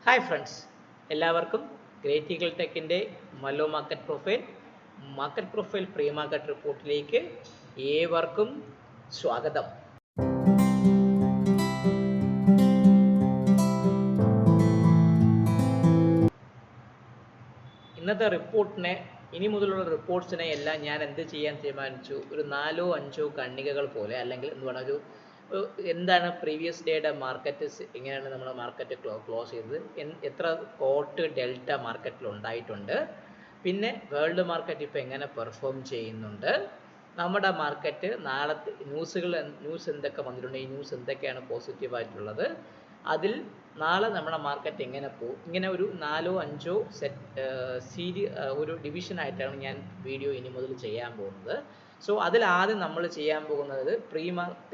Hi friends, എല്ലാവർക്കും great eagle ടെക്കിൻ്റെ മല്ലോ മാർക്കറ്റ് പ്രൊഫൈൽ പ്രീ മാർക്കറ്റ് റിപ്പോർട്ടിലേക്ക് ഏവർക്കും സ്വാഗതം. ഇന്നത്തെ റിപ്പോർട്ടിനെ ഇനി മുതലുള്ള റിപ്പോർട്ട്സിനെ എല്ലാം ഞാൻ എന്ത് ചെയ്യാൻ തീരുമാനിച്ചു, ഒരു 4-5 ഖണ്ഡികകൾ പോലെ, അല്ലെങ്കിൽ എന്ന് പറഞ്ഞാൽ എന്താണ് പ്രീവിയസ് ഡേയുടെ മാർക്കറ്റ്, എങ്ങനെയാണ് നമ്മൾ മാർക്കറ്റ് ക്ലോസ് ചെയ്തത്, എത്ര കോട്ട് ഡെൽറ്റ മാർക്കറ്റിൽ ഉണ്ടായിട്ടുണ്ട്, പിന്നെ വേൾഡ് മാർക്കറ്റ് ഇപ്പോൾ എങ്ങനെ പെർഫോം ചെയ്യുന്നുണ്ട്, നമ്മുടെ മാർക്കറ്റ് നാളത്തെ ന്യൂസ് എന്തൊക്കെ വന്നിട്ടുണ്ട്, ഈ ന്യൂസ് എന്തൊക്കെയാണ് പോസിറ്റീവായിട്ടുള്ളത്, അതിൽ നാളെ നമ്മുടെ മാർക്കറ്റ് എങ്ങനെ പോകും, ഇങ്ങനെ ഒരു 4-5 ഒരു ഡിവിഷനായിട്ടാണ് ഞാൻ വീഡിയോ ഇനി മുതൽ ചെയ്യാൻ പോകുന്നത്. സോ അതിലാദ്യം നമ്മൾ ചെയ്യാൻ പോകുന്നത്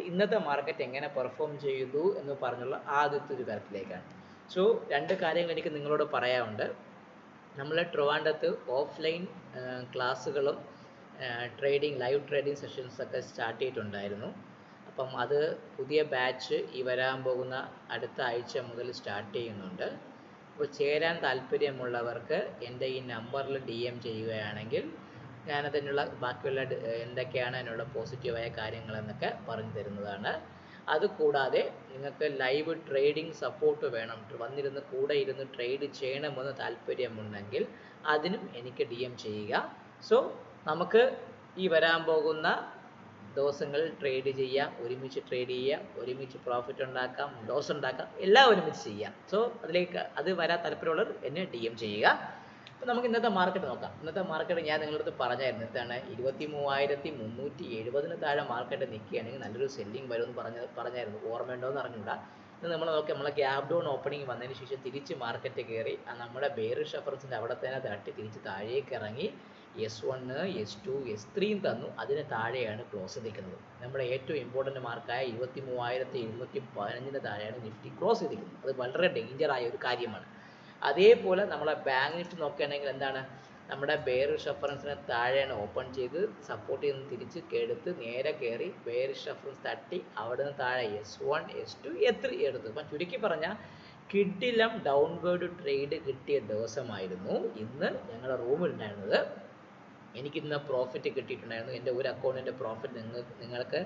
ഇന്നത്തെ മാർക്കറ്റ് എങ്ങനെ പെർഫോം ചെയ്തു എന്ന് പറഞ്ഞുള്ള ആദ്യത്തെ ഒരു തരത്തിലേക്കാണ്. സോ രണ്ട് കാര്യങ്ങൾ എനിക്ക് നിങ്ങളോട് പറയാനുണ്ട്. നമ്മൾ ട്രിവാൻഡ്രത്ത് ഓഫ്ലൈൻ ക്ലാസ്സുകളും ലൈവ് ട്രേഡിംഗ് സെഷൻസൊക്കെ സ്റ്റാർട്ട് ചെയ്തിട്ടുണ്ടായിരുന്നു. അപ്പം അത് പുതിയ ബാച്ച് ഈ വരാൻ പോകുന്ന അടുത്ത ആഴ്ച മുതൽ സ്റ്റാർട്ട് ചെയ്യുന്നുണ്ട്. അപ്പോൾ ചേരാൻ താല്പര്യമുള്ളവർക്ക് എൻ്റെ ഈ നമ്പറിൽ DM ചെയ്യുകയാണെങ്കിൽ ഞാനതിനുള്ള ബാക്കിയുള്ള എന്തൊക്കെയാണ് അതിനുള്ള പോസിറ്റീവായ കാര്യങ്ങളെന്നൊക്കെ പറഞ്ഞു തരുന്നതാണ്. അതുകൂടാതെ നിങ്ങൾക്ക് ലൈവ് ട്രേഡിംഗ് സപ്പോർട്ട് വേണം, വന്നിരുന്ന് കൂടെ ഇരുന്ന് ട്രേഡ് ചെയ്യണമെന്ന് താല്പര്യമുണ്ടെങ്കിൽ അതിനും എനിക്ക് DM ചെയ്യുക. സോ നമുക്ക് ഈ വരാൻ പോകുന്ന ദിവസങ്ങളിൽ ട്രേഡ് ചെയ്യാം, ഒരുമിച്ച് ട്രേഡ് ചെയ്യാം, ഒരുമിച്ച് പ്രോഫിറ്റ് ഉണ്ടാക്കാം, ലോസ് ഉണ്ടാക്കാം, എല്ലാം ഒരുമിച്ച് ചെയ്യാം. സോ അത് വരാൻ താല്പര്യമുള്ളവർ എന്നെ DM ചെയ്യുക. അപ്പോൾ നമുക്ക് ഇന്നത്തെ മാർക്കറ്റ് നോക്കാം. ഇന്നത്തെ മാർക്കറ്റ് ഞാൻ നിങ്ങളടുത്ത് പറഞ്ഞായിരുന്നു, എന്താണ് 23,370 താഴെ മാർക്കറ്റ് നിൽക്കുകയാണെങ്കിൽ നല്ലൊരു സെല്ലിംഗ് വരുമെന്ന് പറഞ്ഞായിരുന്നു. ഓർമ്മയുണ്ടോ എന്ന് അറിഞ്ഞൂടാ. ഇത് നമ്മൾ നോക്കി, നമ്മളെ ഗ്യാപ് ഡൗൺ ഓപ്പണിംഗ് വന്നതിന് ശേഷം തിരിച്ച് മാർക്കറ്റ് കയറി നമ്മുടെ ബെയറിഷ് റെഫറൻസിൻ്റെ അവിടെ തന്നെ തട്ടി തിരിച്ച് താഴേക്ക് ഇറങ്ങി S1, S2, S3 തന്നു. അതിന് താഴെയാണ് ക്ലോസ് ചെയ്തിരിക്കുന്നത്. നമ്മുടെ ഏറ്റവും ഇമ്പോർട്ടൻ്റ് മാർക്കായ 23,215 താഴെയാണ് നിഫ്റ്റി ക്ലോസ് ചെയ്തിരിക്കുന്നത്. അത് വളരെ ഡേഞ്ചറായ ഒരു കാര്യമാണ്. അതേപോലെ നമ്മളെ ബാങ്ക് നിഫ്റ്റി നോക്കുകയാണെങ്കിൽ എന്താണ്, നമ്മുടെ ബെയറിഷ് റെഫറൻസിന് താഴെയാണ് ഓപ്പൺ ചെയ്ത് സപ്പോർട്ട് ചെയ്ത് തിരിച്ച് എടുത്ത് നേരെ കയറി ബെയറിഷ് റെഫറൻസ് തട്ടി അവിടെ നിന്ന് താഴെ S1, S2, S3 എടുത്തു. അപ്പം ചുരുക്കി പറഞ്ഞാൽ കിഡിലം ഡൗൺവേർഡ് ട്രേഡ് കിട്ടിയ ദിവസമായിരുന്നു ഇന്ന് ഞങ്ങളുടെ റൂമിലുണ്ടായിരുന്നത്. എനിക്കിന്ന് പ്രോഫിറ്റ് കിട്ടിയിട്ടുണ്ടായിരുന്നു. എൻ്റെ ഒരു അക്കൗണ്ടിൻ്റെ പ്രോഫിറ്റ് നിങ്ങൾക്ക്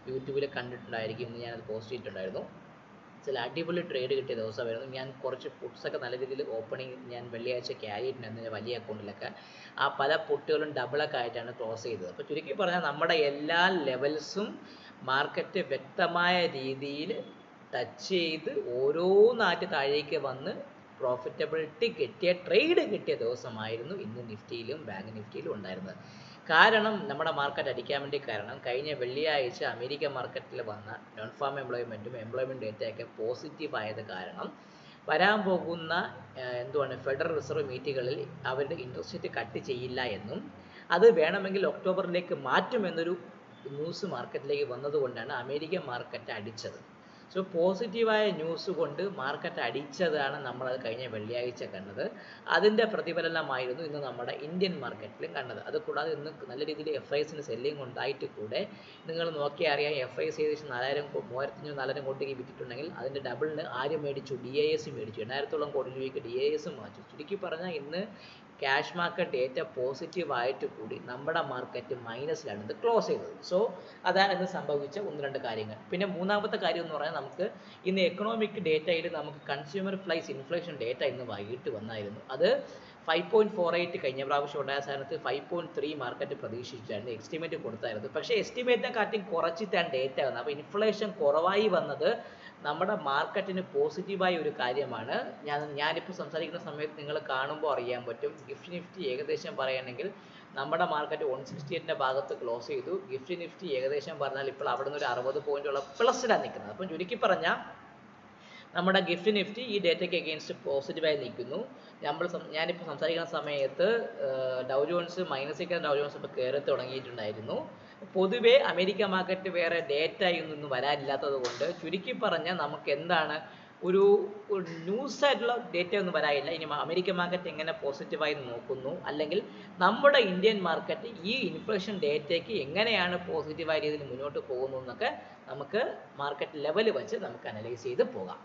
യൂട്യൂബിൽ കണ്ടിട്ടുണ്ടായിരിക്കും. ഇന്ന് ഞാനത് പോസ്റ്റ് ചെയ്തിട്ടുണ്ടായിരുന്നു. ചില അടിപൊളി ട്രേഡ് കിട്ടിയ ദിവസമായിരുന്നു. ഞാൻ കുറച്ച് പുട്ട്സൊക്കെ നല്ല രീതിയിൽ ഓപ്പണിങ് ഞാൻ വെള്ളിയാഴ്ച ക്യാരി ചെയ്തിട്ടുണ്ടായിരുന്നു എൻ്റെ വലിയ അക്കൗണ്ടിലൊക്കെ. ആ പല പുട്ടുകളും ഡബിളൊക്കെ ആയിട്ടാണ് ക്ലോസ് ചെയ്തത്. അപ്പോൾ ചുരുക്കി പറഞ്ഞാൽ നമ്മുടെ എല്ലാ ലെവൽസും മാർക്കറ്റ് വ്യക്തമായ രീതിയിൽ ടച്ച് ചെയ്ത് ഓരോന്നായിട്ട് താഴേക്ക് വന്ന് പ്രോഫിറ്റബിലിറ്റി കിട്ടിയ ട്രേഡ് കിട്ടിയ ദിവസമായിരുന്നു ഇന്ന് നിഫ്റ്റിയിലും ബാങ്ക് നിഫ്റ്റിയിലും ഉണ്ടായിരുന്നത്. കാരണം നമ്മുടെ മാർക്കറ്റ് അടിക്കാൻ വേണ്ടി കാരണം കഴിഞ്ഞ വെള്ളിയാഴ്ച അമേരിക്കൻ മാർക്കറ്റിൽ വന്ന നോൺ ഫാം എംപ്ലോയ്മെൻറ്റ് ഡേറ്റയൊക്കെ പോസിറ്റീവ് ആയത് കാരണം വരാൻ പോകുന്ന ഫെഡറൽ റിസർവ് മീറ്റുകളിൽ അവരുടെ ഇൻട്രസ്റ്റ് റേറ്റ് കട്ട് ചെയ്യില്ല എന്നും അത് വേണമെങ്കിൽ ഒക്ടോബറിലേക്ക് മാറ്റുമെന്നൊരു ന്യൂസ് മാർക്കറ്റിലേക്ക് വന്നതുകൊണ്ടാണ് അമേരിക്കൻ മാർക്കറ്റ് അടിച്ചത്. സോ പോസിറ്റീവായ ന്യൂസ് കൊണ്ട് മാർക്കറ്റ് അടിച്ചതാണ് നമ്മളത് കഴിഞ്ഞ വെള്ളിയാഴ്ച കണ്ടത്. അതിൻ്റെ പ്രതിഫലനമായിരുന്നു ഇന്ന് നമ്മുടെ ഇന്ത്യൻ മാർക്കറ്റിലും കണ്ടത്. അതുകൂടാതെ ഇന്ന് നല്ല രീതിയിൽ FISന് സെല്ലിംഗ് ഉണ്ടായിട്ട് കൂടെ നിങ്ങൾ നോക്കിയാൽ അറിയാം, FIS ഏകദേശം 3,500-4,000 കോടിക്ക് വിറ്റിട്ടുണ്ടെങ്കിൽ അതിൻ്റെ ഡബിളിന് ആരും മേടിച്ചു, DIS മേടിച്ചു. 8,000 കോടി രൂപയ്ക്ക് DIS മാറ്റി. ചുരുക്കി പറഞ്ഞാൽ ഇന്ന് ക്യാഷ് മാർക്കറ്റ് ഡേറ്റ പോസിറ്റീവ് ആയിട്ട് കൂടി നമ്മുടെ മാർക്കറ്റ് മൈനസിലാണ് ഇത് ക്ലോസ് ചെയ്തത്. സോ അതാണ് ഇന്ന് സംഭവിച്ച 1-2 കാര്യങ്ങൾ. പിന്നെ മൂന്നാമത്തെ കാര്യം എന്ന് പറഞ്ഞാൽ നമുക്ക് ഇന്ന് എക്കണോമിക് ഡേറ്റയിൽ നമുക്ക് കൺസ്യൂമർ പ്രൈസ് ഇൻഫ്ലേഷൻ ഡേറ്റ ഇന്ന് വൈകിട്ട് വന്നായിരുന്നു. അത് 5.48 കഴിഞ്ഞ പ്രാവശ്യം ഉണ്ടായ സ്ഥാനത്ത് 5.3 മാർക്കറ്റ് പ്രതീക്ഷിച്ചായിരുന്നു, എസ്റ്റിമേറ്റ് കൊടുത്തായിരുന്നു. പക്ഷേ എസ്റ്റിമേറ്റിനെ കാട്ടി കുറച്ചിട്ടാണ് ഡേറ്റ വന്നത്. അപ്പോൾ ഇൻഫ്ലേഷൻ കുറവായി വന്നത് നമ്മുടെ മാർക്കറ്റിന് പോസിറ്റീവായ ഒരു കാര്യമാണ്. ഞാനിപ്പോൾ സംസാരിക്കുന്ന സമയത്ത് നിങ്ങൾ കാണുമ്പോൾ അറിയാൻ പറ്റും. ഗിഫ്റ്റ് നിഫ്റ്റി ഏകദേശം പറയുകയാണെങ്കിൽ നമ്മുടെ മാർക്കറ്റ് 168ൻ്റെ ഭാഗത്ത് ക്ലോസ് ചെയ്തു. ഗിഫ്റ്റ് നിഫ്റ്റി ഏകദേശം പറഞ്ഞാൽ ഇപ്പോൾ അവിടെ നിന്ന് ഒരു 60 പോയിന്റുള്ള പ്ലസിലാണ് നിൽക്കുന്നത്. അപ്പം ചുരുക്കി പറഞ്ഞാൽ നമ്മുടെ ഗിഫ്റ്റ് നിഫ്റ്റി ഈ ഡേറ്റയ്ക്ക് അഗെയിൻസ്റ്റ് പോസിറ്റീവായി നിൽക്കുന്നു. ഞാനിപ്പോൾ സംസാരിക്കുന്ന സമയത്ത് ഡൗ ജോൺസ് മൈനസിക്കുന്ന ഡൗ ജോൺസ് ഇപ്പോൾ കയറി തുടങ്ങിയിട്ടുണ്ടായിരുന്നു. പൊതുവേ അമേരിക്ക മാർക്കറ്റ് വേറെ ഡേറ്റ ഒന്നും വരാനില്ലാത്തത് കൊണ്ട് ചുരുക്കി പറഞ്ഞാൽ നമുക്ക് എന്താണ് ഒരു ന്യൂസായിട്ടുള്ള ഡേറ്റ ഒന്നും വരാനില്ല. ഇനി അമേരിക്കൻ മാർക്കറ്റ് എങ്ങനെ പോസിറ്റീവായി നോക്കുന്നു, അല്ലെങ്കിൽ നമ്മുടെ ഇന്ത്യൻ മാർക്കറ്റ് ഈ ഇൻഫ്ലേഷൻ ഡേറ്റയ്ക്ക് എങ്ങനെയാണ് പോസിറ്റീവായ രീതിയിൽ മുന്നോട്ട് പോകുന്നു എന്നൊക്കെ നമുക്ക് മാർക്കറ്റ് ലെവൽ വെച്ച് നമുക്ക് അനലൈസ് ചെയ്ത് പോകാം.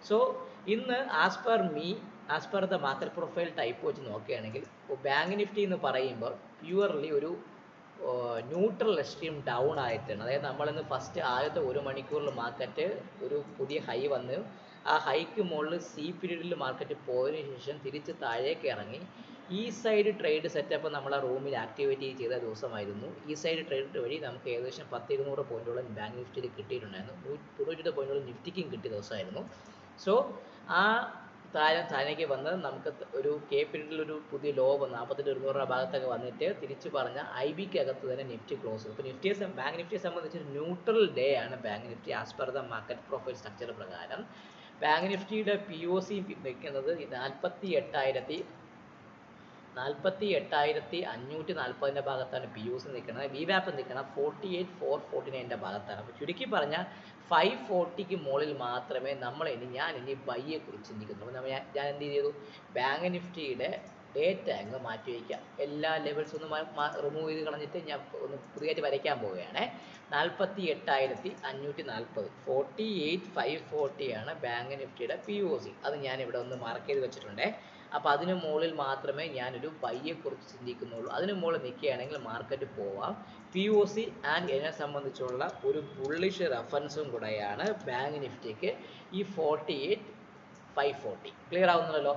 സോ ഇന്ന് as per the market profile type വെച്ച് നോക്കുകയാണെങ്കിൽ ബാങ്ക് നിഫ്റ്റി എന്ന് പറയുമ്പോൾ പ്യുവർലി ഒരു ന്യൂട്രൽ എക്സ്ട്രീം ഡൗൺ ആയിട്ടാണ്. അതായത് നമ്മളിന്ന് ഫസ്റ്റ് ആദ്യത്തെ 1 മണിക്കൂറിൽ മാർക്കറ്റ് ഒരു പുതിയ ഹൈ വന്ന് ആ ഹൈക്ക് മുകളിൽ സി പീരീഡിൽ മാർക്കറ്റ് പോയതിനു ശേഷം തിരിച്ച് താഴേക്ക് ഇറങ്ങി ഈ സൈഡ് ട്രേഡ് സെറ്റപ്പ് നമ്മളെ റൂമിൽ ആക്ടിവേറ്റ് ചെയ്ത ദിവസമായിരുന്നു. ഈ സൈഡ് ട്രേഡ് വഴി നമുക്ക് ഏകദേശം 10-200 പോയിന്റോളം ബാങ്ക് നിഫ്റ്റിയിൽ കിട്ടിയിട്ടുണ്ടായിരുന്നു. 192 പോയിന്റോളം നിഫ്റ്റിക്കും കിട്ടിയ ദിവസമായിരുന്നു. സോ ആ താഴേക്ക് വന്ന് നമുക്ക് ഒരു കെ പീരീഡിൽ ഒരു പുതിയ ലോ വന്ന് 48-200 ഭാഗത്തൊക്കെ വന്നിട്ട് തിരിച്ചു പറഞ്ഞ ഐ ബിക്ക് അകത്ത് തന്നെ നിഫ്റ്റി ക്ലോസ്. ഇപ്പോൾ ബാങ്ക് നിഫ്റ്റിയെ സംബന്ധിച്ച് ന്യൂട്രൽ ഡേ ആണ് bank Nifty as per the market profile structure പ്രകാരം. ബാങ്ക് നിഫ്റ്റിയുടെ പി ഒ സി വെക്കുന്നത് 48,540 ഭാഗത്താണ് പി ഒ സി നിൽക്കുന്നത്. വി വാപ്പ് നിൽക്കുന്നത് 48,449 ഭാഗത്താണ്. അപ്പോൾ ചുരുക്കി പറഞ്ഞാൽ 540ക്ക് മുകളിൽ മാത്രമേ ഞാൻ ഇനി ബൈയെ കുറിച്ച് ചിന്തിക്കുന്നുള്ളൂ. ഞാൻ എന്ത് ചെയ്തു, ബാങ്ക് നിഫ്റ്റിയുടെ ഡേറ്റ അങ്ങ് മാറ്റി വയ്ക്കാം. എല്ലാ ലെവൽസും ഒന്ന് റിമൂവ് ചെയ്ത് കളഞ്ഞിട്ട് ഞാൻ ഒന്ന് പുതിയതായിട്ട് വരയ്ക്കാൻ പോവുകയാണ്. 48,540 48,540 ആണ് ബാങ്ക് നിഫ്റ്റിയുടെ പി ഒ സി. അത് ഞാൻ ഇവിടെ ഒന്ന് മാർക്ക് ചെയ്ത് വെച്ചിട്ടുണ്ട്. അപ്പോൾ അതിന് മുകളിൽ മാത്രമേ ഞാനൊരു ബൈയെ കുറിച്ച് ചിന്തിക്കുന്നുള്ളൂ. അതിന് മുകളിൽ നിൽക്കുകയാണെങ്കിൽ മാർക്കറ്റ് പോവാം. പി ഒ സി ആൻഡ് എന്നെ സംബന്ധിച്ചുള്ള ഒരു ബുള്ളിഷ് റെഫറൻസും കൂടെയാണ് ബാങ്ക് നിഫ്റ്റിക്ക് ഈ 48,540. ക്ലിയർ ആവുന്നല്ലോ.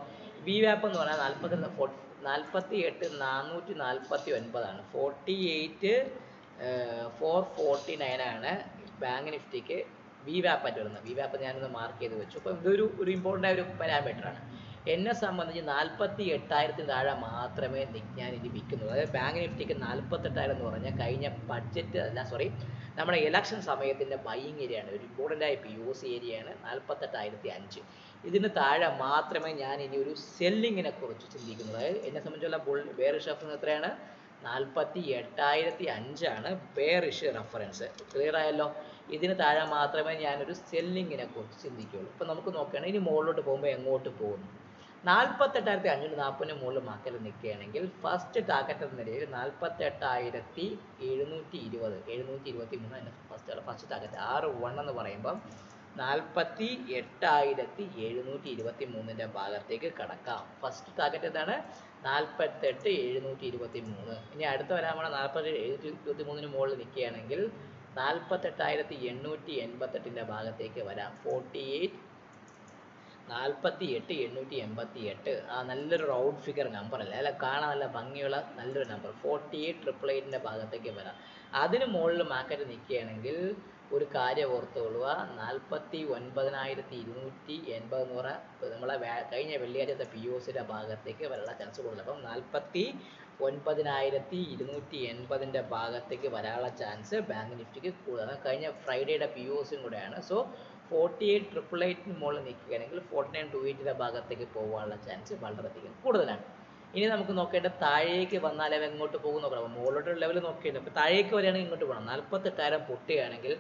വി വാപ്പ് എന്ന് പറഞ്ഞാൽ 48,449 ആണ്. 48,449 ആണ് ബാങ്ക് നിഫ്റ്റിക്ക് വി വാപ്പ് ആയിട്ട് വരുന്നത്. വി വാപ്പ് ഞാനൊന്ന് മാർക്ക് ചെയ്ത് വെച്ചു. അപ്പോൾ ഇതൊരു ഇമ്പോർട്ടൻ്റ് ആയ ഒരു പാരാമീറ്ററാണ്. എന്നെ സംബന്ധിച്ച് 48,000 താഴെ മാത്രമേ ഞാൻ ഇനി വിൽക്കുന്നുള്ളൂ. അതായത് ബാങ്ക് നിഫ്റ്റിക്ക് 48,000 എന്ന് പറഞ്ഞാൽ കഴിഞ്ഞ നമ്മുടെ ഇലക്ഷൻ സമയത്തിൻ്റെ ബൈയിങ് ഏരിയയാണ്. ഒരു ഇമ്പോർട്ടൻ്റ് ആയ പി ഒ സി ഏരിയയാണ് 48,500. ഇതിന് താഴെ മാത്രമേ ഞാൻ ഇനി ഒരു സെല്ലിങ്ങിനെ കുറിച്ച് ചിന്തിക്കുന്നത്. അതായത് എന്നെ സംബന്ധിച്ചുള്ള ബെയറിഷ് റെഫറൻസ് എത്രയാണ്? 48,500 ആണ് ബെയറിഷ് റെഫറൻസ്. ക്ലിയർ ആയല്ലോ. ഇതിന് താഴെ മാത്രമേ ഞാനൊരു സെല്ലിങ്ങിനെ കുറിച്ച് ചിന്തിക്കുകയുള്ളൂ. ഇപ്പം നമുക്ക് നോക്കുകയാണെങ്കിൽ ഇനി മുകളിലോട്ട് പോകുമ്പോൾ എങ്ങോട്ട് പോകുന്നു? 48,540 മുകളിൽ മാർക്കറ്റ് നിൽക്കുകയാണെങ്കിൽ ഫസ്റ്റ് ടാർഗറ്റ് എന്ന നിലയിൽ 48,723 ഫസ്റ്റ് ടാർഗറ്റ് 6-1 എന്ന് പറയുമ്പം 48,723 ഭാഗത്തേക്ക് കടക്കാം. ഫസ്റ്റ് ടാർഗറ്റ് എന്താണ്? 48,723. ഇനി അടുത്ത വരാൻ പോണ 48,723 മുകളിൽ നിൽക്കുകയാണെങ്കിൽ 48,888 ഭാഗത്തേക്ക് വരാം. 48,888 ആ നല്ലൊരു റൗണ്ട് ഫിഗർ നമ്പർ അല്ലേ, അല്ല കാണാൻ നല്ല ഭംഗിയുള്ള നല്ലൊരു നമ്പർ. 48,888 ഭാഗത്തേക്ക് വരാം. അതിന് മുകളിൽ മാർക്കറ്റ് നിൽക്കുകയാണെങ്കിൽ ഒരു കാര്യം ഓർത്തുകൊള്ളുക, 49,280 എന്ന് പറഞ്ഞാൽ നമ്മളെ കഴിഞ്ഞ വെള്ളിയാഴ്ചത്തെ പി ഒ സിയുടെ ഭാഗത്തേക്ക് വരാനുള്ള ചാൻസ് കൂടുതൽ. അപ്പം 49,280 ഭാഗത്തേക്ക് വരാനുള്ള ചാൻസ് ബാങ്ക് നിഫ്റ്റിക്ക് കൂടുതലാണ്. കഴിഞ്ഞ ഫ്രൈഡേയുടെ പി ഒ സിയും കൂടെയാണ്. സോ 48,888 മുകളിൽ നിൽക്കുകയാണെങ്കിൽ 49,280 ഭാഗത്തേക്ക് പോകാനുള്ള ചാൻസ് വളരെയധികം കൂടുതലാണ്. ഇനി നമുക്ക് നോക്കേണ്ട താഴേക്ക് വന്നാൽ എങ്ങോട്ട് പോകും നോക്കണം. മുകളിലോട്ടുള്ള ലെവൽ നോക്കിയിട്ട് ഇപ്പോൾ താഴേക്ക് വരികയാണെങ്കിൽ ഇങ്ങോട്ട് പോകണം. 48,000 പൊട്ടുകയാണെങ്കിൽ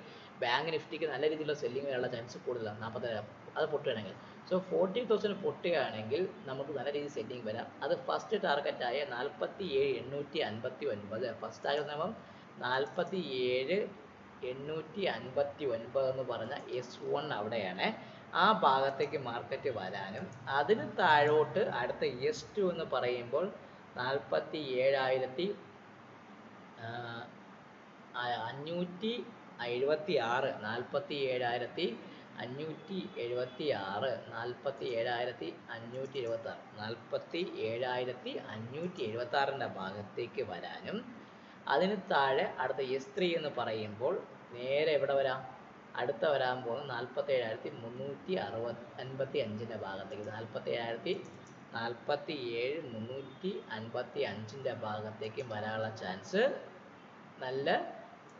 ബാങ്ക് നിഫ്റ്റിക്ക് നല്ല രീതിയിലുള്ള സെല്ലിംഗ് വരാനുള്ള ചാൻസ് കൂടുതലാണ്. 40,000 അത് പൊട്ടുകയാണെങ്കിൽ. സോ 40,000 പൊട്ടുകയാണെങ്കിൽ നമുക്ക് നല്ല രീതിയിൽ സെല്ലിംഗ് വരാം. അത് ഫസ്റ്റ് ടാർഗറ്റായ 47,859 ഫസ്റ്റ് ടാർഗറ്റ് ആകുമ്പം 47,859 എന്ന് പറഞ്ഞ S1 അവിടെയാണ്. ആ ഭാഗത്തേക്ക് മാർക്കറ്റ് വരാനും അതിന് താഴോട്ട് അടുത്ത S2 എന്ന് പറയുമ്പോൾ 47,576 47,576 47,576 ഭാഗത്തേക്ക് വരാനും അതിന് താഴെ അടുത്ത S3 എന്ന് പറയുമ്പോൾ നേരെ എവിടെ വരാം? അടുത്ത വരാൻ പോകുന്നത് 47,355 ഭാഗത്തേക്ക്. 47,355 ഭാഗത്തേക്ക് വരാനുള്ള ചാൻസ് നല്ല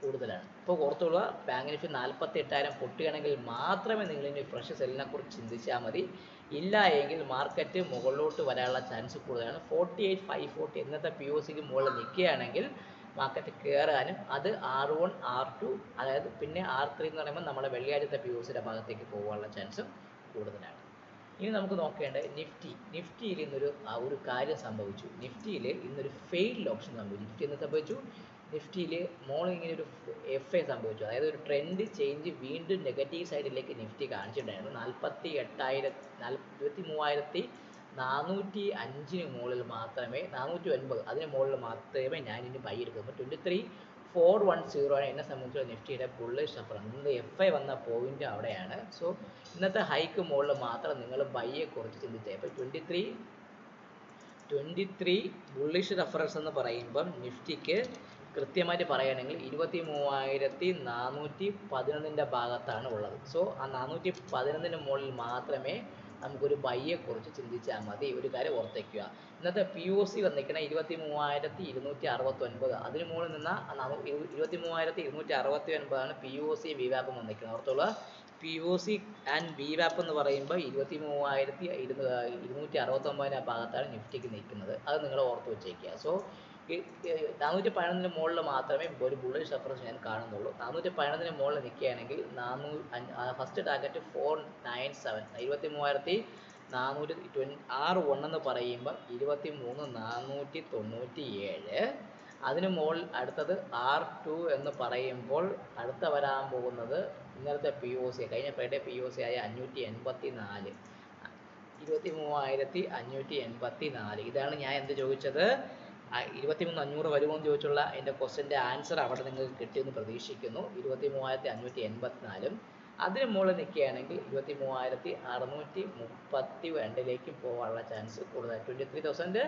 കൂടുതലാണ്. ഇപ്പോൾ ഓർത്തുകൊള്ളുക, ബാങ്ക് നിഫ്റ്റി 48,000 പൊട്ടുകയാണെങ്കിൽ മാത്രമേ നിങ്ങൾ ഇനി ഫ്രഷ് സെല്ലിനെ കുറിച്ച് ചിന്തിച്ചാൽ മതി. ഇല്ല എങ്കിൽ മാർക്കറ്റ് മുകളിലോട്ട് വരാനുള്ള ചാൻസ് കൂടുതലാണ്. 48,540 എന്നത്തെ പി ഒ സിക്ക് മുകളിൽ നിൽക്കുകയാണെങ്കിൽ മാർക്കറ്റ് കയറാനും അത് R1 R2 അതായത് പിന്നെ R3 എന്ന് പറയുമ്പോൾ നമ്മുടെ വെള്ളിയാഴ്ചത്തെ പി ഒ സിയുടെ ഭാഗത്തേക്ക് പോകാനുള്ള ചാൻസും കൂടുതലാണ്. ഇനി നമുക്ക് നോക്കേണ്ടത് നിഫ്റ്റിയിൽ ഇന്നൊരു കാര്യം സംഭവിച്ചു. നിഫ്റ്റിയിൽ ഇന്നൊരു ഫെയിൽഡ് ഓപ്ഷൻ സംഭവിച്ചു. നിഫ്റ്റി എന്ന് സംഭവിച്ചു? നിഫ്റ്റിയിൽ മോൾ ഇങ്ങനെ ഒരു എഫ് ഐ സംഭവിച്ചു, അതായത് ഒരു ട്രെൻഡ് ചേഞ്ച് വീണ്ടും നെഗറ്റീവ് സൈഡിലേക്ക് നിഫ്റ്റി കാണിച്ചിട്ടുണ്ടായിരുന്നു. 23,405 മുകളിൽ മാത്രമേ, 409 അതിന് മുകളിൽ മാത്രമേ ഞാൻ ഇനി ബൈ എടുക്കുള്ളൂ. 23,410 ആണ് എന്നെ സംബന്ധിച്ചുള്ള നിഫ്റ്റിയുടെ ബുള്ളിഷ് റഫറൻസ്. ഇന്ന് എഫ് ഐ വന്ന പോയിന്റ് അവിടെയാണ്. സോ ഇന്നത്തെ ഹൈക്ക് മുകളിൽ മാത്രം നിങ്ങൾ ബൈയെ കുറിച്ച് ചിന്തിച്ചേ. അപ്പോൾ 23 ബുള്ളിഷ് റഫറൻസ് എന്ന് പറയുമ്പം നിഫ്റ്റിക്ക് കൃത്യമായിട്ട് പറയുകയാണെങ്കിൽ 23,411 ഭാഗത്താണ് ഉള്ളത്. സോ ആ 411 മുകളിൽ മാത്രമേ നമുക്കൊരു ബൈയെ കുറിച്ച് ചിന്തിച്ചാൽ മതി. ഒരു കാര്യം ഓർത്തേക്കുക, ഇന്നത്തെ പി ഒ സി വന്നിരിക്കുന്ന 23,269, അതിന് മുകളിൽ നിന്ന് 23,269 പി ഒ സി വി വാപ്പ് വന്നിരിക്കുന്നത്. ഓർത്തോളൂ, പി ഒ സി ആൻഡ് വി വാപ്പ് എന്ന് പറയുമ്പോൾ 23,269 ഭാഗത്താണ് നിഫ്റ്റിക്ക് നിൽക്കുന്നത്. അത് നിങ്ങൾ ഓർത്ത് വെച്ചേക്കുക. സോ 411 മുകളിൽ മാത്രമേ ഒരു ബുള്ളിഷ് റഫറൻസ് ഞാൻ കാണുന്നുള്ളൂ. 411 മുകളിൽ നിൽക്കുകയാണെങ്കിൽ ഫസ്റ്റ് ടാർഗറ്റ് 497, 23,426 എന്ന് പറയുമ്പോൾ 23,497. അതിന് മുകളിൽ അടുത്തത് R2 എന്ന് പറയുമ്പോൾ അടുത്ത വരാൻ പോകുന്നത് ഇന്നലത്തെ പി ഒ സി, കഴിഞ്ഞ ഫ്രൈഡേ പി ഒ സി ആയ 584, 23,584. ഇതാണ് ഞാൻ എന്ത് ചോദിച്ചത്, 23,500 വരുമോ എന്ന് ചോദിച്ചുള്ള എൻ്റെ ക്വസ്റ്റ്യൻ്റെ ആൻസർ അവിടെ നിങ്ങൾക്ക് കിട്ടിയെന്ന് പ്രതീക്ഷിക്കുന്നു. 23,584. അതിന് മുകളിൽ നിൽക്കുകയാണെങ്കിൽ 23,632 പോകാനുള്ള ചാൻസ് കൂടുതൽ. 23,631,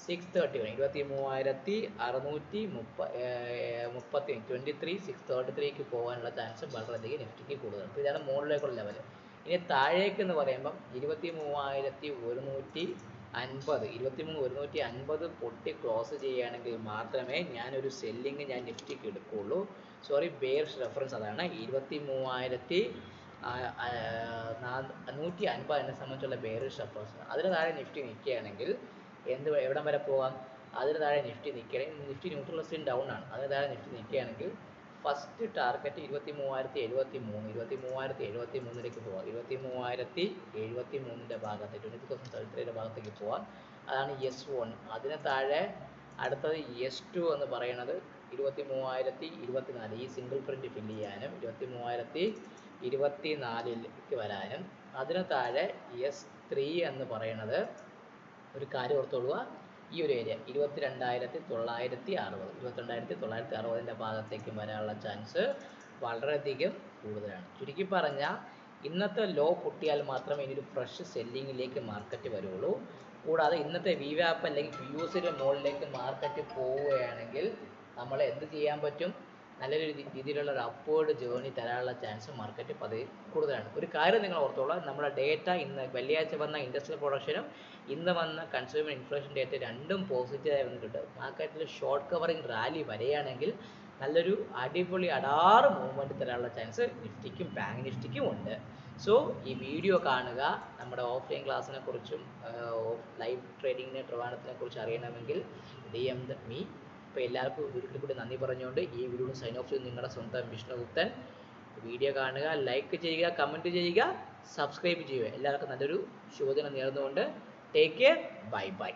23,633 പോകാനുള്ള ചാൻസ് വളരെയധികം നിഫ്റ്റിക്ക് കൂടുതൽ. ഇതാണ് മുകളിലേക്കുള്ള ലെവൽ. ഇനി താഴേക്ക് എന്ന് പറയുമ്പം 23,150 പൊട്ടി ക്ലോസ് ചെയ്യുകയാണെങ്കിൽ മാത്രമേ ഞാനൊരു സെല്ലിങ് ഞാൻ നിഫ്റ്റിക്ക് എടുക്കുകയുള്ളൂ. സോറി, ബെയറിഷ് റെഫറൻസ് അതാണ് 23,150 എന്നെ സംബന്ധിച്ചുള്ള ബെയറിഷ് റെഫറൻസ്. അതിന് താഴെ നിഫ്റ്റി നിൽക്കുകയാണെങ്കിൽ എവിടം വരെ പോകാം? അതിന് താഴെ നിഫ്റ്റി നിൽക്കുകയാണെങ്കിൽ നിഫ്റ്റി ന്യൂട്രൽ ഡൗൺ ആണ്. അതിന് താഴെ നിഫ്റ്റി നിൽക്കുകയാണെങ്കിൽ ഫസ്റ്റ് ടാർഗറ്റ് 23,073, 23,073 പോവാം. 23,073 ഭാഗത്ത് 20,033 ഭാഗത്തേക്ക് പോവാം. അതാണ് S1. അതിന് താഴെ അടുത്തത് S2 എന്ന് പറയുന്നത് 23,024, ഈ സിംഗിൾ പ്രിന്റ് ഫില്ല് ചെയ്യാനും 23,024 വരാനും. അതിന് താഴെ S3 എന്ന് പറയുന്നത്, ഒരു കാര്യം ഓർത്തോളുക, ഈ ഒരു ഏരിയ 22,960, 22,960 ഭാഗത്തേക്ക് വരാനുള്ള ചാൻസ് വളരെയധികം കൂടുതലാണ്. ചുരുക്കി പറഞ്ഞാൽ ഇന്നത്തെ ലോ പൊട്ടിയാൽ മാത്രമേ ഇനി ഒരു ഫ്രഷ് സെല്ലിങ്ങിലേക്ക് മാർക്കറ്റ് വരുള്ളൂ. കൂടാതെ ഇന്നത്തെ വി വാപ്പ് അല്ലെങ്കിൽ പി യു സിയുടെ മുകളിലേക്ക് മാർക്കറ്റ് പോവുകയാണെങ്കിൽ നമ്മൾ എന്ത് ചെയ്യാൻ പറ്റും? നല്ലൊരു രീതിയിലുള്ള ഒരു അപ്വേർഡ് ജേർണി തരാനുള്ള ചാൻസ് മാർക്കറ്റ് പതിവ് കൂടുതലാണ്. ഒരു കാര്യം നിങ്ങൾ ഓർത്തോളാം, നമ്മുടെ ഡേറ്റ ഇന്ന് വെള്ളിയാഴ്ച വന്ന ഇൻഡസ്ട്രിയൽ പ്രൊഡക്ഷനും ഇന്ന് വന്ന കൺസ്യൂമർ ഇൻഫ്ലേഷൻ ഡേറ്റ രണ്ടും പോസിറ്റീവായി വന്നിട്ടുണ്ട്. മാർക്കറ്റിൽ ഷോർട്ട് കവറിങ് റാലി വരികയാണെങ്കിൽ നല്ലൊരു അടിപൊളി അടാറ് മൂവ്മെൻറ്റ് തരാനുള്ള ചാൻസ് നിഫ്റ്റിക്കും ബാങ്ക് നിഫ്റ്റിക്കും ഉണ്ട്. സോ ഈ വീഡിയോ കാണുക. നമ്മുടെ ഓഫ്ലൈൻ ക്ലാസ്സിനെ കുറിച്ചും ലൈവ് ട്രേഡിങ്ങിനെ ട്രിവാൻഡ്രത്തിനെ കുറിച്ച് അറിയണമെങ്കിൽ DM me. അപ്പോൾ എല്ലാവർക്കും ഒരിക്കൽ കൂടി നന്ദി പറഞ്ഞുകൊണ്ട് ഈ വീഡിയോ സൈൻ ഓഫ് ചെയ്ത് നിങ്ങളുടെ സ്വന്തം വിഷ്ണുഗുപ്തൻ. വീഡിയോ കാണുക, ലൈക്ക് ചെയ്യുക, കമൻറ്റ് ചെയ്യുക, സബ്സ്ക്രൈബ് ചെയ്യുക. എല്ലാവർക്കും നല്ലൊരു ശുഭദിനം നേർന്നുകൊണ്ട് ടേക്ക് കെയർ, ബൈ ബൈ.